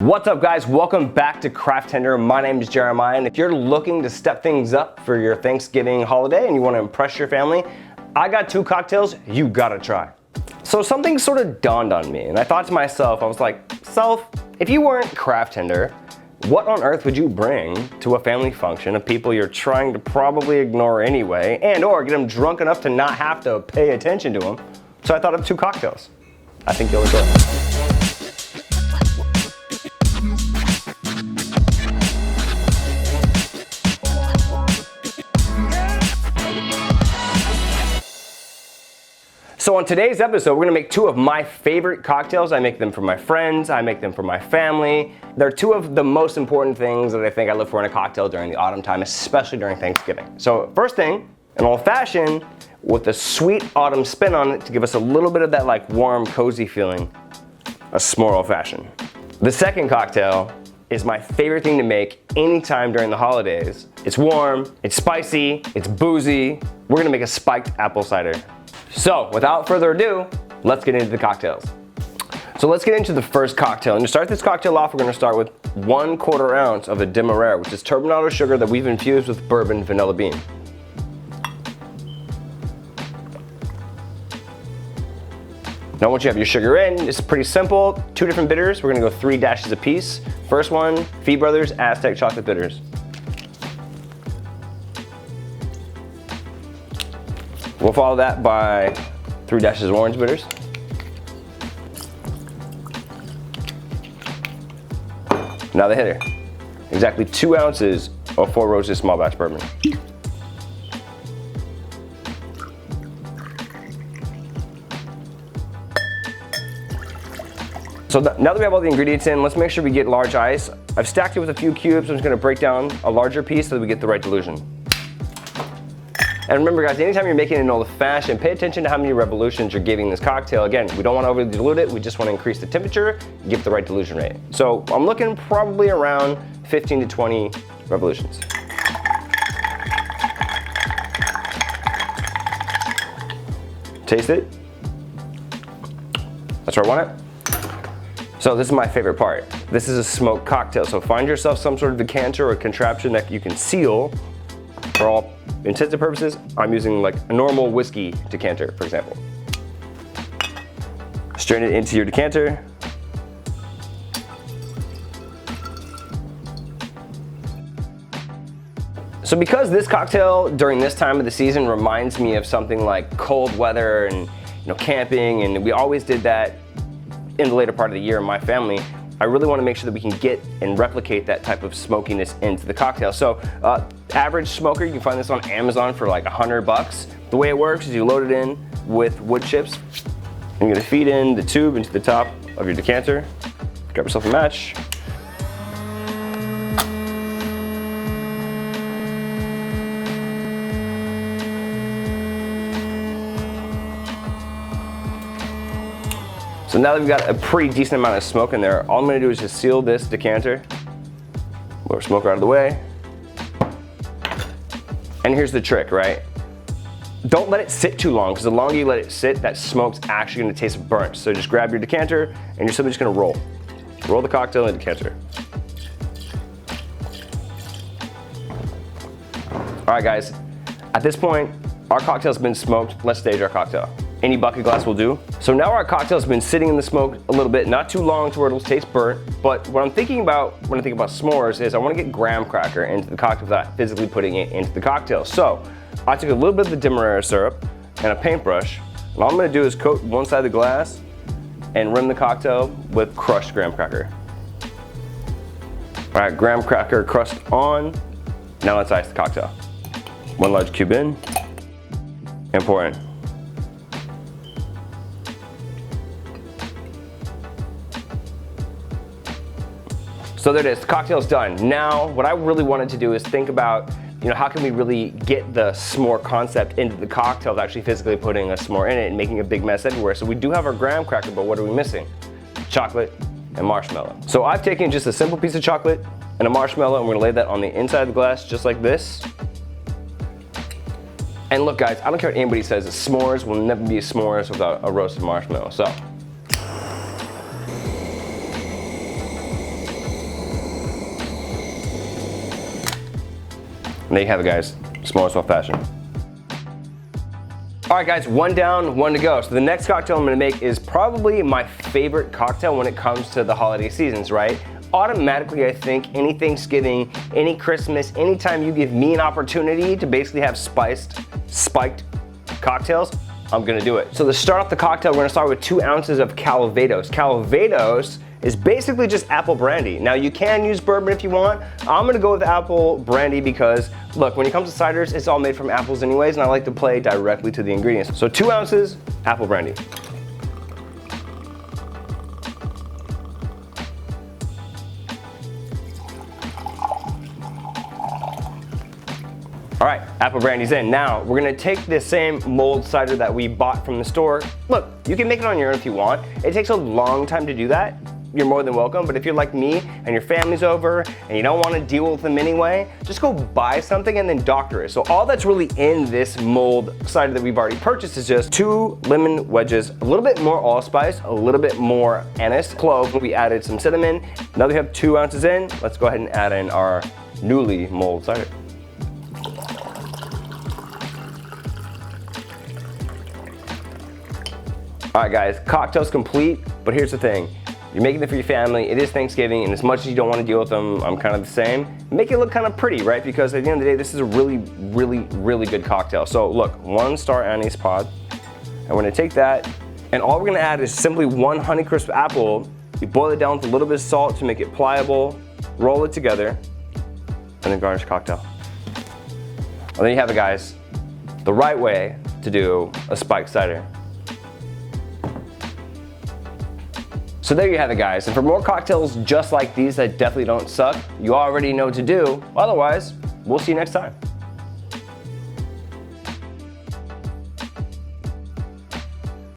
What's up guys, welcome back to CraftTender. My name is Jeremiah, and if you're looking to step things up for your Thanksgiving holiday and you want to impress your family, I got two cocktails you gotta try. So something sort of dawned on me, and I thought to myself, I was like, self, if you weren't CraftTender, what on earth would you bring to a family function of people you're trying to probably ignore anyway, and or get them drunk enough to not have to pay attention to them? So I thought of two cocktails. I think you'll enjoy it. So on today's episode, we're gonna make two of my favorite cocktails. I make them for my friends, I make them for my family. They're two of the most important things that I think I look for in a cocktail during the autumn time, especially during Thanksgiving. So first thing, an old fashioned with a sweet autumn spin on it to give us a little bit of that like warm, cozy feeling, a s'more old fashioned. The second cocktail is my favorite thing to make anytime during the holidays. It's warm, it's spicy, it's boozy. We're gonna make a spiked apple cider. So without further ado, let's get into the cocktails. So let's get into the first cocktail. And to start this cocktail off, we're gonna start with 1/4 ounce of a demerara, which is turbinado sugar that we've infused with bourbon vanilla bean. Now once you have your sugar in, it's pretty simple. 2 different bitters. We're gonna go 3 dashes apiece. First one, Fee Brothers Aztec Chocolate Bitters. We'll follow that by 3 dashes of orange bitters. Now the hitter, exactly 2 ounces of 4 Roses small batch bourbon. So now that we have all the ingredients in, let's make sure we get large ice. I've stacked it with a few cubes. I'm just gonna break down a larger piece so that we get the right dilution. And remember guys, anytime you're making an old fashioned, pay attention to how many revolutions you're giving this cocktail. Again, we don't want to overly dilute it, we just want to increase the temperature, give the right dilution rate. So I'm looking probably around 15 to 20 revolutions. Taste it. That's where I want it. So this is my favorite part. This is a smoked cocktail, so find yourself some sort of decanter or contraption that you can seal. For all intents and purposes, I'm using like a normal whiskey decanter, for example. Strain it into your decanter. So because this cocktail during this time of the season reminds me of something like cold weather and camping, and we always did that in the later part of the year in my family, I really want to make sure that we can get and replicate that type of smokiness into the cocktail. So average smoker, you can find this on Amazon for like $100. The way it works is you load it in with wood chips. And you're gonna feed in the tube into the top of your decanter. Grab yourself a match. So now that we've got a pretty decent amount of smoke in there, all I'm gonna do is just seal this decanter. Move our smoker out of the way. And here's the trick, right? Don't let it sit too long, because the longer you let it sit, that smoke's actually gonna taste burnt. So just grab your decanter, and you're simply just gonna roll. Roll the cocktail in the decanter. All right, guys. At this point, our cocktail's been smoked. Let's stage our cocktail. Any bucket glass will do. So now our cocktail's been sitting in the smoke a little bit, not too long to where it'll taste burnt, but what I'm thinking about when I think about s'mores is I want to get graham cracker into the cocktail without physically putting it into the cocktail. So I took a little bit of the demerara syrup and a paintbrush, and all I'm gonna do is coat one side of the glass and rim the cocktail with crushed graham cracker. All right, graham cracker crust on. Now let's ice the cocktail. 1 large cube in and pour in. So there it is, the cocktail's done. Now, what I really wanted to do is think about, how can we really get the s'more concept into the cocktail of actually physically putting a s'more in it and making a big mess everywhere. So we do have our graham cracker, but what are we missing? Chocolate and marshmallow. So I've taken just a simple piece of chocolate and a marshmallow, and we're gonna lay that on the inside of the glass, just like this. And look guys, I don't care what anybody says, s'mores will never be s'mores without a roasted marshmallow. So And there you have it, guys. S'mores old fashioned. All right, guys, one down, one to go. So the next cocktail I'm gonna make is probably my favorite cocktail when it comes to the holiday seasons, right? Automatically, I think any Thanksgiving, any Christmas, anytime you give me an opportunity to basically have spiked cocktails, I'm gonna do it. So to start off the cocktail, we're gonna start with 2 ounces of Calvados. Calvados is basically just apple brandy. Now you can use bourbon if you want. I'm gonna go with apple brandy because look, when it comes to ciders, it's all made from apples anyways, and I like to play directly to the ingredients. So 2 ounces, apple brandy. All right, apple brandy's in. Now, we're gonna take this same mulled cider that we bought from the store. Look, you can make it on your own if you want. It takes a long time to do that. You're more than welcome, but if you're like me and your family's over and you don't wanna deal with them anyway, just go buy something and then doctor it. So all that's really in this mulled cider that we've already purchased is just 2 lemon wedges, a little bit more allspice, a little bit more anise, clove. We added some cinnamon. Now that we have 2 ounces in, let's go ahead and add in our newly mulled cider. All right, guys, cocktail's complete, but here's the thing. You're making it for your family, it is Thanksgiving, and as much as you don't want to deal with them, I'm kind of the same. Make it look kind of pretty, right? Because at the end of the day, this is a really, really, really good cocktail. So look, 1 star anise pod. And we're gonna take that, and all we're gonna add is simply 1 Honeycrisp apple. You boil it down with a little bit of salt to make it pliable, roll it together, and then garnish cocktail. And there you have it, guys. The right way to do a spiked cider. So there you have it, guys. And for more cocktails just like these that definitely don't suck, you already know what to do. Otherwise, we'll see you next time.